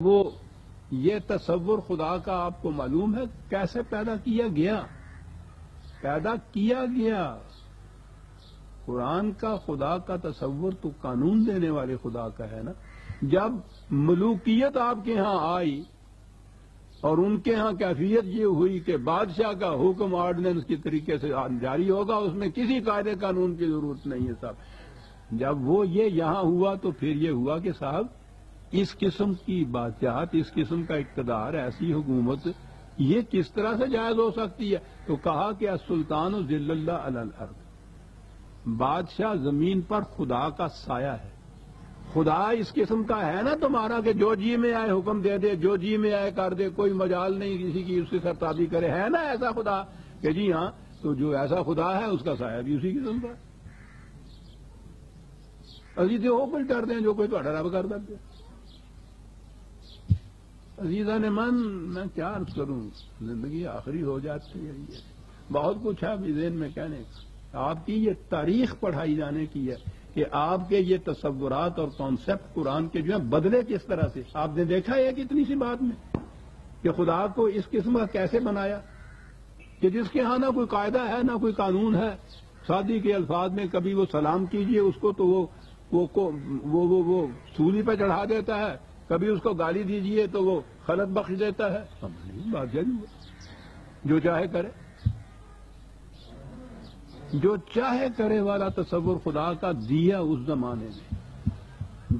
وہ یہ تصور خدا کا آپ کو معلوم ہے کیسے پیدا کیا گیا؟ قرآن کا خدا کا تصور تو قانون دینے والے خدا کا ہے نا۔ جب ملوکیت آپ کے ہاں آئی اور ان کے ہاں کیفیت یہ ہوئی کہ بادشاہ کا حکم آرڈیننس کی طریقے سے جاری ہوگا، اس میں کسی قاعدے قانون کی ضرورت نہیں ہے صاحب۔ جب وہ یہ یہاں ہوا تو پھر یہ ہوا کہ صاحب اس قسم کی بادشاہت، اس قسم کا اقتدار، ایسی حکومت یہ کس طرح سے جائز ہو سکتی ہے؟ تو کہا کہ السلطان ذل اللہ علی الارض، بادشاہ زمین پر خدا کا سایہ ہے۔ خدا اس قسم کا ہے نا تمہارا کہ جو جی میں آئے حکم دے دے، جو جی میں آئے کر دے، کوئی مجال نہیں کسی کی اس کی سرتابی کرے، ہے نا ایسا خدا؟ کہ جی ہاں، تو جو ایسا خدا ہے اس کا سایہ بھی اسی قسم کا ہے۔ ابھی تو وہ کچھ کر دیں جو کوئی تھوڑا رب کر دے۔ عزیزان من، میں کیا عرض کروں، زندگی آخری ہو جاتی ہے۔ یہ بہت کچھ ہے ابھی ذہن میں کہنے کا۔ آپ کی یہ تاریخ پڑھائی جانے کی ہے کہ آپ کے یہ تصورات اور کانسیپٹ قرآن کے جو ہیں بدلے کس طرح سے۔ آپ نے دیکھا ہے کہ اتنی سی بات میں کہ خدا کو اس قسم کا کیسے بنایا کہ جس کے ہاں نہ کوئی قاعدہ ہے نہ کوئی قانون ہے۔ شادی کے الفاظ میں کبھی وہ سلام کیجئے اس کو تو وہ سولی پہ چڑھا دیتا ہے، کبھی اس کو گالی دیجئے تو وہ خلط بخش دیتا ہے۔ بادشاہ جو چاہے کرے، جو چاہے کرے والا تصور خدا کا دیا اس زمانے میں۔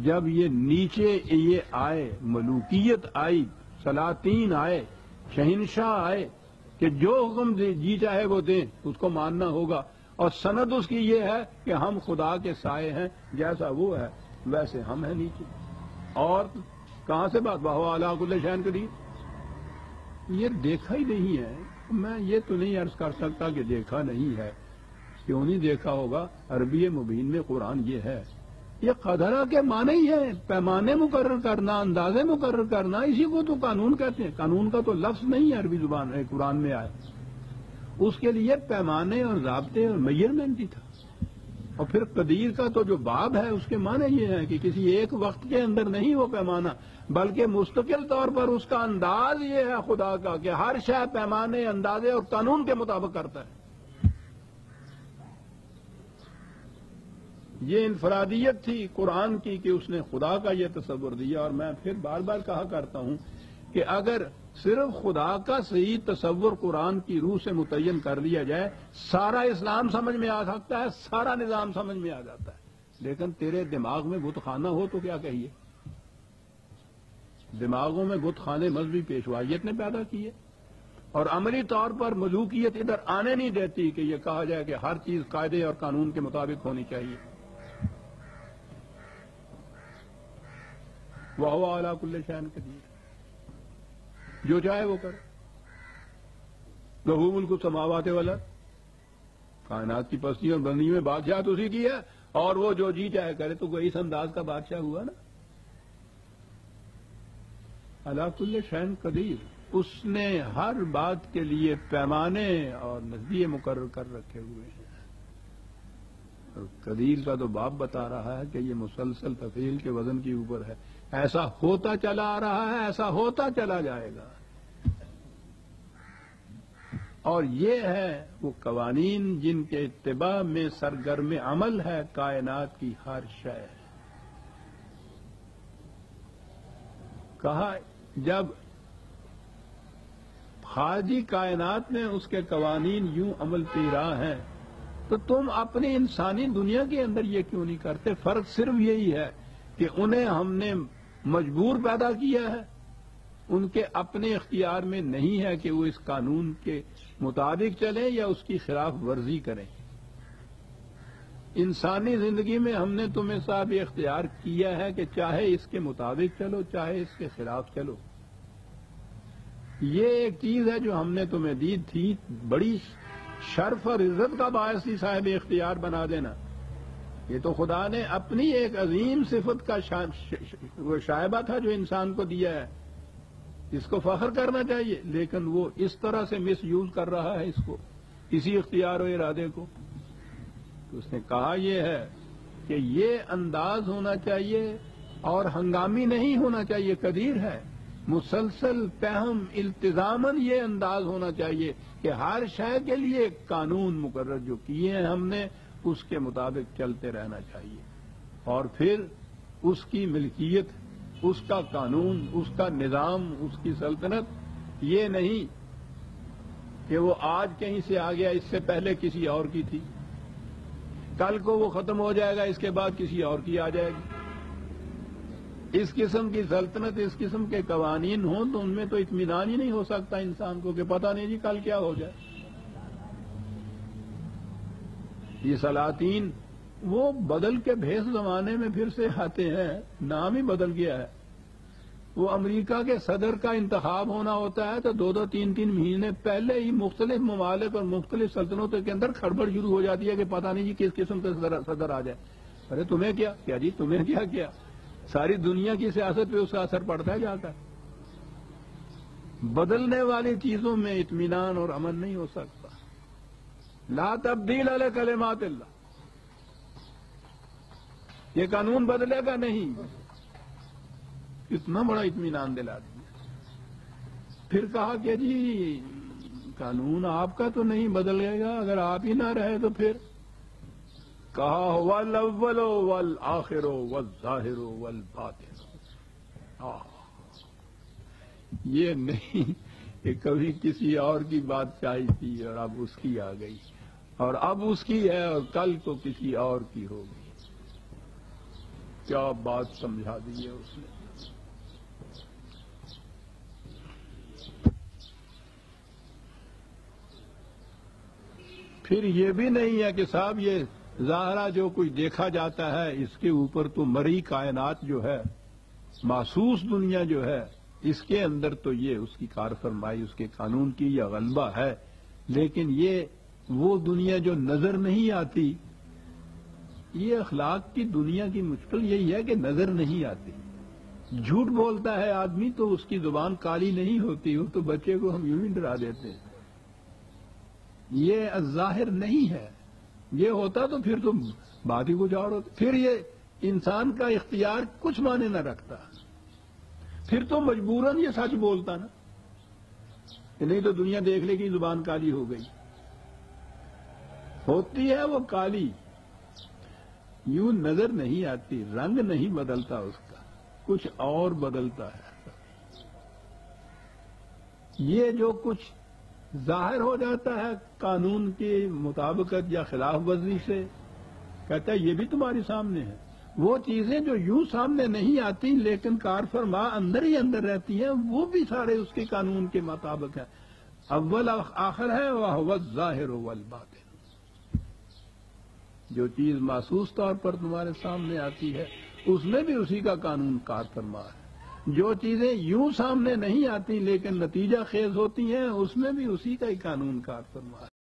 جب یہ نیچے یہ آئے، ملوکیت آئی، سلاطین آئے، شہنشاہ آئے کہ جو حکم جی چاہے وہ دیں، اس کو ماننا ہوگا، اور سند اس کی یہ ہے کہ ہم خدا کے سائے ہیں، جیسا وہ ہے ویسے ہم ہیں نیچے۔ اور کہاں سے بات بہو اعلیٰ کل شیء قدیر، یہ دیکھا ہی نہیں ہے۔ میں یہ تو نہیں عرض کر سکتا کہ دیکھا نہیں ہے، کیوں نہیں دیکھا ہوگا؟ عربی مبین میں قرآن یہ ہے، یہ قدرہ کے معنی ہی ہے، پیمانے مقرر کرنا، اندازے مقرر کرنا، اسی کو تو قانون کہتے ہیں۔ قانون کا تو لفظ نہیں ہے عربی زبان قرآن میں آئے، اس کے لیے پیمانے اور ضابطے اور میجرمنٹ ہی تھا۔ اور پھر قدیر کا تو جو باب ہے اس کے معنی یہ ہے کہ کسی ایک وقت کے اندر نہیں وہ پیمانہ، بلکہ مستقل طور پر اس کا انداز یہ ہے خدا کا کہ ہر شے پیمانے، اندازے اور قانون کے مطابق کرتا ہے۔ یہ انفرادیت تھی قرآن کی کہ اس نے خدا کا یہ تصور دیا۔ اور میں پھر بار بار کہا کرتا ہوں کہ اگر صرف خدا کا صحیح تصور قرآن کی روح سے متعین کر لیا جائے، سارا اسلام سمجھ میں آ سکتا ہے، سارا نظام سمجھ میں آ جاتا ہے۔ لیکن تیرے دماغ میں بت خانہ ہو تو کیا کہیے؟ دماغوں میں بت خانے مذہبی پیشوائیت نے پیدا کیے، اور عملی طور پر ملوکیت ادھر آنے نہیں دیتی کہ یہ کہا جائے کہ ہر چیز قاعدے اور قانون کے مطابق ہونی چاہیے۔ وَهُوَ عَلَىٰ كُلِّ شَيْءٍ قَدِيرٌ، جو چاہے وہ کرے۔ لَهُ مُلْكُ السَّمَاوَاتِ وَالْأَرْضِ، کائنات کی پستی اور بندی میں بادشاہت اسی کی ہے، اور وہ جو جی چاہے کرے۔ تو وہ اس انداز کا بادشاہ ہوا نا، عَلَىٰ كُلِّ شَيْءٍ قَدِيرٌ۔ اس نے ہر بات کے لیے پیمانے اور نزدیے مقرر کر رکھے ہوئے ہیں۔ اور قدیر کا تو باب بتا رہا ہے کہ یہ مسلسل تفعیل کے وزن کے اوپر ہے، ایسا ہوتا چلا آ رہا ہے، ایسا ہوتا چلا جائے گا۔ اور یہ ہے وہ قوانین جن کے اتباع میں سرگرم عمل ہے کائنات کی ہر شے۔ کہا جب خارجی کائنات میں اس کے قوانین یوں عمل پیرا ہیں تو تم اپنی انسانی دنیا کے اندر یہ کیوں نہیں کرتے؟ فرق صرف یہی ہے کہ انہیں ہم نے مجبور پیدا کیا ہے، ان کے اپنے اختیار میں نہیں ہے کہ وہ اس قانون کے مطابق چلیں یا اس کی خلاف ورزی کریں۔ انسانی زندگی میں ہم نے تمہیں صاحب یہ اختیار کیا ہے کہ چاہے اس کے مطابق چلو، چاہے اس کے خلاف چلو۔ یہ ایک چیز ہے جو ہم نے تمہیں دی تھی، بڑی شرف اور عزت کا باعث ہی صاحب اختیار بنا دینا۔ یہ تو خدا نے اپنی ایک عظیم صفت کا وہ شائبہ تھا جو انسان کو دیا ہے، اس کو فخر کرنا چاہیے، لیکن وہ اس طرح سے مس یوز کر رہا ہے اس کو، اسی اختیار و ارادے کو۔ تو اس نے کہا یہ ہے کہ یہ انداز ہونا چاہیے اور ہنگامی نہیں ہونا چاہیے، قدیر ہے، مسلسل فہم التزاماً یہ انداز ہونا چاہیے کہ ہر شے کے لیے ایک قانون مقرر جو کیے ہیں ہم نے اس کے مطابق چلتے رہنا چاہیے، اور پھر اس کی ملکیت، اس کا قانون، اس کا نظام، اس کی سلطنت یہ نہیں کہ وہ آج کہیں سے آ گیا، اس سے پہلے کسی اور کی تھی، کل کو وہ ختم ہو جائے گا، اس کے بعد کسی اور کی آ جائے گی۔ اس قسم کی سلطنت، اس قسم کے قوانین ہوں تو ان میں تو اطمینان ہی نہیں ہو سکتا انسان کو کہ پتہ نہیں جی کل کیا ہو جائے۔ یہ سلاطین وہ بدل کے بھیس زمانے میں پھر سے آتے ہیں، نام ہی بدل گیا ہے۔ وہ امریکہ کے صدر کا انتخاب ہونا ہوتا ہے تو 2-2 3-3 مہینے پہلے ہی مختلف ممالک اور مختلف سلطنتوں کے اندر کھڑبڑ شروع ہو جاتی ہے کہ پتہ نہیں جی کس قسم کا صدر آ جائے۔ ارے تمہیں کیا جی تمہیں کیا ساری دنیا کی سیاست پہ اس کا اثر پڑتا ہے جا کر۔ بدلنے والی چیزوں میں اطمینان اور امن نہیں ہو سکتا۔ لا تبدیل علی کلمات اللہ، یہ قانون بدلے گا نہیں، اتنا بڑا اطمینان دلا دیا۔ پھر کہا کہ جی قانون آپ کا تو نہیں بدلے گا، اگر آپ ہی نہ رہے تو پھر کہا والاول والآخر والظاہر والباطن۔ یہ نہیں کہ کبھی کسی اور کی بات چاہی تھی اور اب اس کی آ گئی، اور اب اس کی ہے اور کل کو کسی اور کی ہوگی۔ کیا بات سمجھا دی ہے اس نے۔ پھر یہ بھی نہیں ہے کہ صاحب یہ ظاہرہ جو کچھ دیکھا جاتا ہے اس کے اوپر تو مری کائنات جو ہے، محسوس دنیا جو ہے، اس کے اندر تو یہ اس کی کار فرمائی، اس کے قانون کی یا غلبہ ہے، لیکن یہ وہ دنیا جو نظر نہیں آتی، یہ اخلاق کی دنیا کی مشکل یہی ہے کہ نظر نہیں آتی۔ جھوٹ بولتا ہے آدمی تو اس کی زبان کالی نہیں ہوتی، وہ تو بچے کو ہم یوں ہی ڈرا دیتے ہیں۔ یہ ظاہر نہیں ہے، یہ ہوتا تو پھر تو بات ہی کچھ اور ہوتی، پھر یہ انسان کا اختیار کچھ معنی نہ رکھتا، پھر تو مجبوراً یہ سچ بولتا نا، کہ نہیں تو دنیا دیکھ لے کہ زبان کالی ہو گئی، ہوتی ہے وہ کالی، یوں نظر نہیں آتی، رنگ نہیں بدلتا اس کا، کچھ اور بدلتا ہے۔ یہ جو کچھ ظاہر ہو جاتا ہے قانون کی مطابقت یا خلاف ورزی سے، کہتا ہے یہ بھی تمہارے سامنے ہے۔ وہ چیزیں جو یوں سامنے نہیں آتی لیکن کار فرما اندر ہی اندر رہتی ہیں، وہ بھی سارے اس کے قانون کے مطابق ہیں۔ اول آخر ہے وَهُوَ الظَّاهِرُ وَالْبَاطِنُ۔ جو چیز محسوس طور پر تمہارے سامنے آتی ہے اس میں بھی اسی کا قانون کار فرما ہے، جو چیزیں یوں سامنے نہیں آتی لیکن نتیجہ خیز ہوتی ہیں اس میں بھی اسی کا ہی قانون کار فرما ہے۔